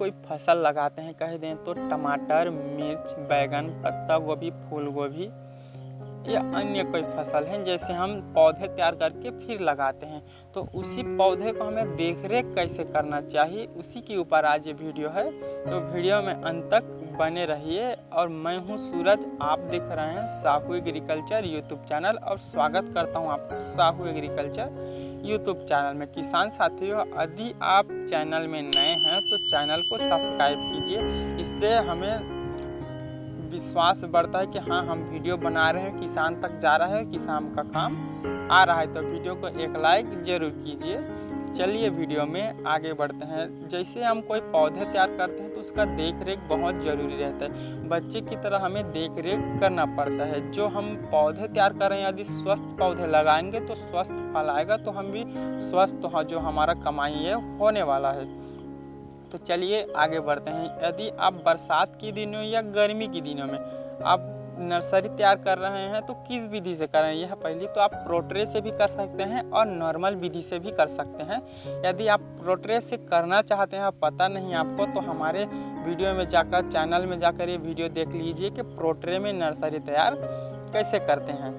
कोई फसल लगाते हैं, कह दें तो टमाटर, मिर्च, बैगन, पत्ता गोभी, फूल गोभी या अन्य कोई फसल है, जैसे हम पौधे तैयार करके फिर लगाते हैं, तो उसी पौधे को हमें देख रेख कैसे करना चाहिए, उसी के ऊपर आज ये वीडियो है। तो वीडियो में अंत तक बने रहिए। और मैं हूँ सूरज, आप देख रहे हैं साहू एग्रीकल्चर यूट्यूब चैनल, और स्वागत करता हूँ आपको साहू एग्रीकल्चर यूट्यूब चैनल में। किसान साथियों, यदि आप चैनल में नए हैं तो चैनल को सब्सक्राइब कीजिए, इससे हमें विश्वास बढ़ता है कि हाँ, हम वीडियो बना रहे हैं, किसान तक जा रहा है, किसान का काम आ रहा है। तो वीडियो को एक लाइक ज़रूर कीजिए। चलिए वीडियो में आगे बढ़ते हैं। जैसे हम कोई पौधे तैयार करते हैं तो उसका देख रेख बहुत ज़रूरी रहता है। बच्चे की तरह हमें देख रेख करना पड़ता है। जो हम पौधे तैयार कर रहे हैं, यदि स्वस्थ पौधे लगाएंगे तो स्वस्थ फल आएगा, तो हम भी स्वस्थ जो हमारा कमाई है होने वाला है। तो चलिए आगे बढ़ते हैं। यदि आप बरसात के दिनों या गर्मी के दिनों में आप नर्सरी तैयार कर रहे हैं तो किस विधि से करें, यह पहली तो आप प्रोट्रे से भी कर सकते हैं और नॉर्मल विधि से भी कर सकते हैं। यदि आप प्रोट्रे से करना चाहते हैं, पता नहीं आपको, तो हमारे वीडियो में जाकर, चैनल में जाकर ये वीडियो देख लीजिए कि प्रोट्रे में नर्सरी तैयार कैसे करते हैं।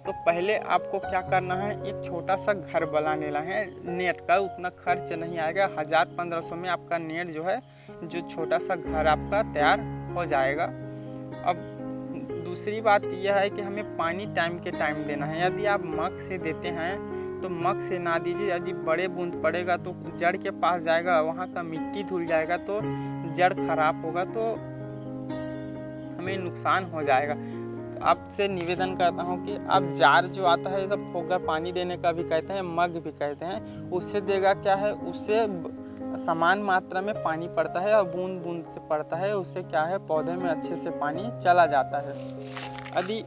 तो पहले आपको क्या करना है, एक छोटा सा घर बना लेना है। नेट का उतना खर्च नहीं आएगा, 1000-1500 में आपका नेट जो है, जो छोटा सा घर आपका तैयार हो जाएगा। अब दूसरी बात यह है कि हमें पानी टाइम के टाइम देना है। यदि आप मग से देते हैं तो मग से ना दीजिए, यदि बड़े बूंद पड़ेगा तो जड़ के पास जाएगा, वहाँ का मिट्टी धुल जाएगा, तो जड़ खराब होगा, तो हमें नुकसान हो जाएगा। आपसे निवेदन करता हूँ कि आप जार जो आता है, सब फोकर पानी देने का भी कहते हैं, मग भी कहते हैं, उससे देगा क्या है, उससे समान मात्रा में पानी पड़ता है और बूंद बूंद से पड़ता है, उससे क्या है, पौधे में अच्छे से पानी चला जाता है। यदि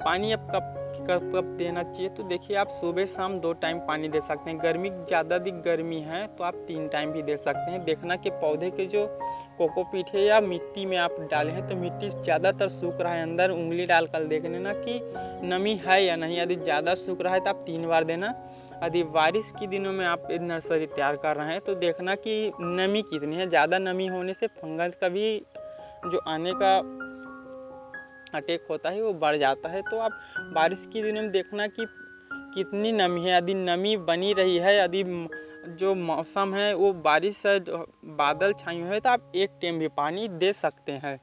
पानी अब कब देना चाहिए, तो देखिए आप सुबह शाम 2 टाइम पानी दे सकते हैं। गर्मी ज़्यादा अधिक गर्मी है तो आप 3 टाइम भी दे सकते हैं। देखना कि पौधे के जो कोकोपीट है या मिट्टी में आप डाले हैं तो मिट्टी ज़्यादातर सूख रहा है, अंदर उंगली डालकर देख लेना कि नमी है या नहीं। यदि ज़्यादा सूख रहा है तो आप 3 बार देना। यदि बारिश के दिनों में आप नर्सरी तैयार कर रहे हैं तो देखना कि नमी कितनी है। ज़्यादा नमी होने से फंगस का भी जो आने का अटैक होता है वो बढ़ जाता है। तो आप बारिश के दिनों में देखना कि कितनी नमी है। यदि नमी बनी रही है, यदि जो मौसम है वो बारिश है, बादल छाए हुए हैं, तो आप 1 टाइम भी पानी दे सकते हैं।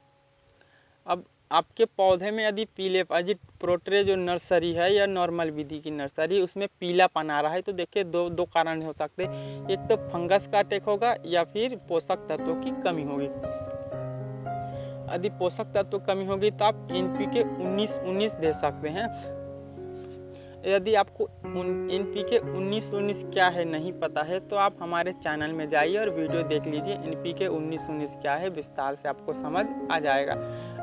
अब आपके पौधे में यदि यदि प्रोट्रे जो नर्सरी है या नॉर्मल विधि की नर्सरी, उसमें पीलापन आ रहा है, तो देखिए दो कारण हो सकते हैं। एक तो फंगस का अटैक होगा या फिर पोषक तत्वों की कमी होगी। यदि पोषक तत्व कमी होगी तो आप NPK 19-19 दे सकते हैं। यदि आपको NPK 19-19 क्या है नहीं पता है तो आप हमारे चैनल में जाइए और वीडियो देख लीजिए, NPK 19-19 क्या है, विस्तार से आपको समझ आ जाएगा।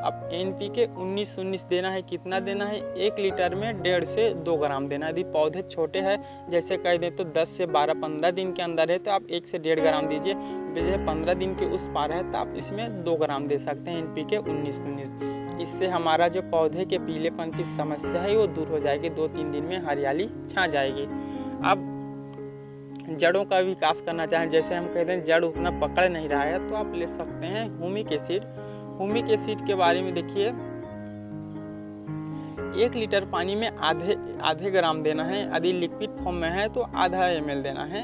अब NPK 19-19 देना है, कितना देना है, 1 लीटर में 1.5 से 2 ग्राम देना। यदि पौधे छोटे हैं, जैसे कह दें तो 10 से 12-15 दिन के अंदर है तो आप 1 से 1.5 ग्राम दीजिए। जैसे 15 दिन के उस पार है तो आप इसमें 2 ग्राम दे सकते हैं NPK 19-19। इससे हमारा जो पौधे के पीलेपन की समस्या है वो दूर हो जाएगी, 2-3 दिन में हरियाली छा जाएगी। अब जड़ों का विकास करना चाहें, जैसे हम कहते हैं जड़ उतना पकड़ नहीं रहा है, तो आप ले सकते हैं ह्यूमिक एसिड। ह्यूमिक एसिड के बारे में देखिए, 1 लीटर पानी में आधे ग्राम देना है। यदि लिक्विड फॉर्म में है तो आधा ml देना है,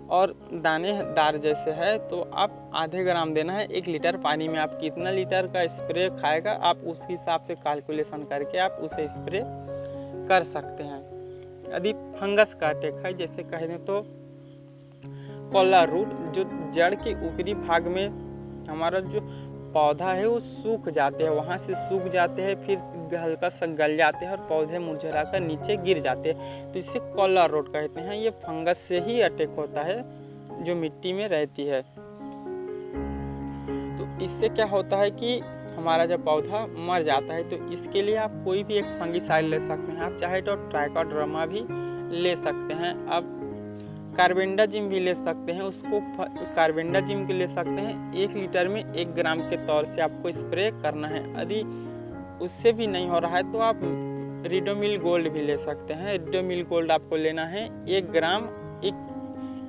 और दानेदार जैसे है तो आप आधे ग्राम देना है। 1 लीटर पानी में आप कितना लीटर का स्प्रे खाएगा, आप उस हिसाब से कैलकुलेशन करके आप उसे स्प्रे कर सकते हैं। यदि फंगस का अटैक है, जैसे कह दें तो कॉलर रूट, जो जड़ के ऊपरी भाग में हमारा जो पौधा है वो सूख जाते हैं, वहाँ से सूख जाते हैं, फिर हल्का सा गल जाते हैं और पौधे मुरझा कर नीचे गिर जाते हैं, तो इसे कॉलर रूट कहते हैं। ये फंगस से ही अटैक होता है जो मिट्टी में रहती है। तो इससे क्या होता है कि हमारा जब पौधा मर जाता है, तो इसके लिए आप कोई भी एक फंगिसाइड ले सकते हैं। आप चाहे तो ट्राइकोडर्मा भी ले सकते हैं, अब कार्बेंडाजिम भी ले सकते हैं। उसको कार्बेंडाजिम के ले सकते हैं, 1 लीटर में 1 ग्राम के तौर से आपको स्प्रे करना है। यदि उससे भी नहीं हो रहा है तो आप रिडोमिल गोल्ड भी ले सकते हैं। रिडोमिल गोल्ड आपको लेना है 1 ग्राम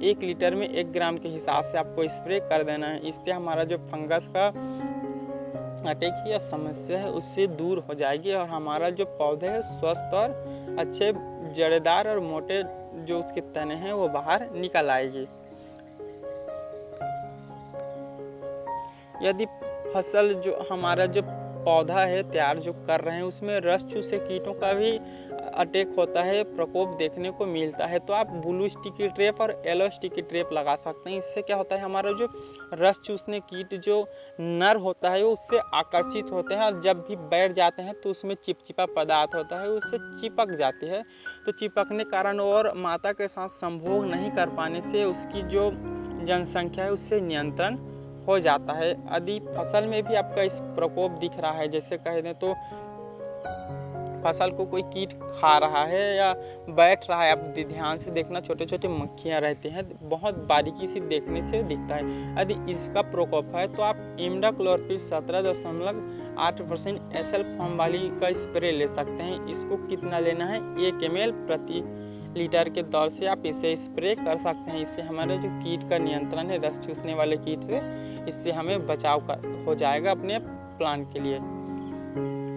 1 लीटर में 1 ग्राम के हिसाब से आपको स्प्रे कर देना है। इससे हमारा जो फंगस का अटैक की या समस्या है उससे दूर हो जाएगी और हमारा जो पौधे है स्वस्थ और अच्छे जड़ेदार और मोटे जो उसके तने हैं वो बाहर निकल आएगी। यदि फसल जो हमारा जो पौधा है तैयार जो कर रहे हैं उसमें रस चूसे कीटों का भी अटैक होता है, प्रकोप देखने को मिलता है, तो आप ब्लू स्टिकी ट्रैप और येलो स्टिकी ट्रैप लगा सकते हैं। इससे क्या होता है, हमारा जो रस चूसने कीट जो नर होता है वो उससे आकर्षित होते हैं और जब भी बैठ जाते हैं तो उसमें चिपचिपा पदार्थ होता है उससे चिपक जाती है। तो चिपकने कारण और माता के साथ संभोग नहीं कर पाने से उसकी जो जनसंख्या है उससे नियंत्रण हो जाता है। यदि फसल में भी आपका इस प्रकोप दिख रहा है, जैसे कह दें तो फसल को कोई कीट खा रहा है या बैठ रहा है, आप ध्यान से देखना, छोटे छोटे मक्खियाँ रहती हैं, बहुत बारीकी से देखने से दिखता है। यदि इसका प्रकोप है तो आप इमिडाक्लोपीड 17.8% SL फॉर्म वाली का स्प्रे ले सकते हैं। इसको कितना लेना है, 1 ml प्रति लीटर के दौर से आप इसे स्प्रे कर सकते हैं। इससे हमारे जो कीट का नियंत्रण है, रस चूसने वाले कीट से, इससे हमें बचाव हो जाएगा अपने प्लांट के लिए।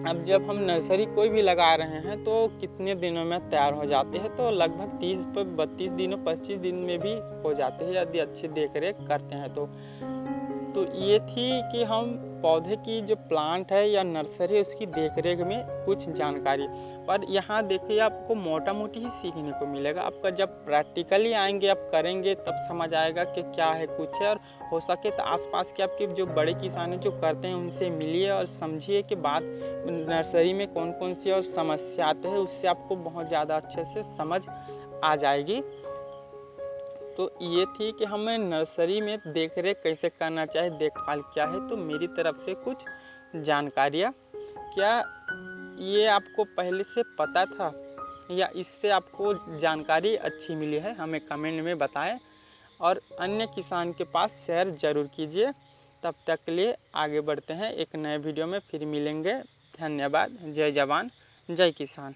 अब जब हम नर्सरी कोई भी लगा रहे हैं तो कितने दिनों में तैयार हो जाते हैं, तो लगभग 30 पर 32 दिनों 25 दिन में भी हो जाते हैं यदि अच्छी देख रेख करते हैं तो ये थी कि हम पौधे की जो प्लांट है या नर्सरी है उसकी देखरेख में कुछ जानकारी। पर यहाँ देखिए आपको मोटा मोटी ही सीखने को मिलेगा, आपका जब प्रैक्टिकली आएंगे आप करेंगे तब समझ आएगा कि क्या है कुछ है। और हो सके तो आसपास के आपके जो बड़े किसान हैं जो करते हैं उनसे मिलिए और समझिए कि बात नर्सरी में कौन कौन सी और समस्या आते हैं, उससे आपको बहुत ज़्यादा अच्छे से समझ आ जाएगी। तो ये थी कि हमें नर्सरी में देख रेख कैसे करना चाहिए, देखभाल क्या है, तो मेरी तरफ से कुछ जानकारियाँ। क्या ये आपको पहले से पता था या इससे आपको जानकारी अच्छी मिली है, हमें कमेंट में बताएं और अन्य किसान के पास शेयर ज़रूर कीजिए। तब तक के लिए आगे बढ़ते हैं, एक नए वीडियो में फिर मिलेंगे। धन्यवाद। जय जवान जय किसान।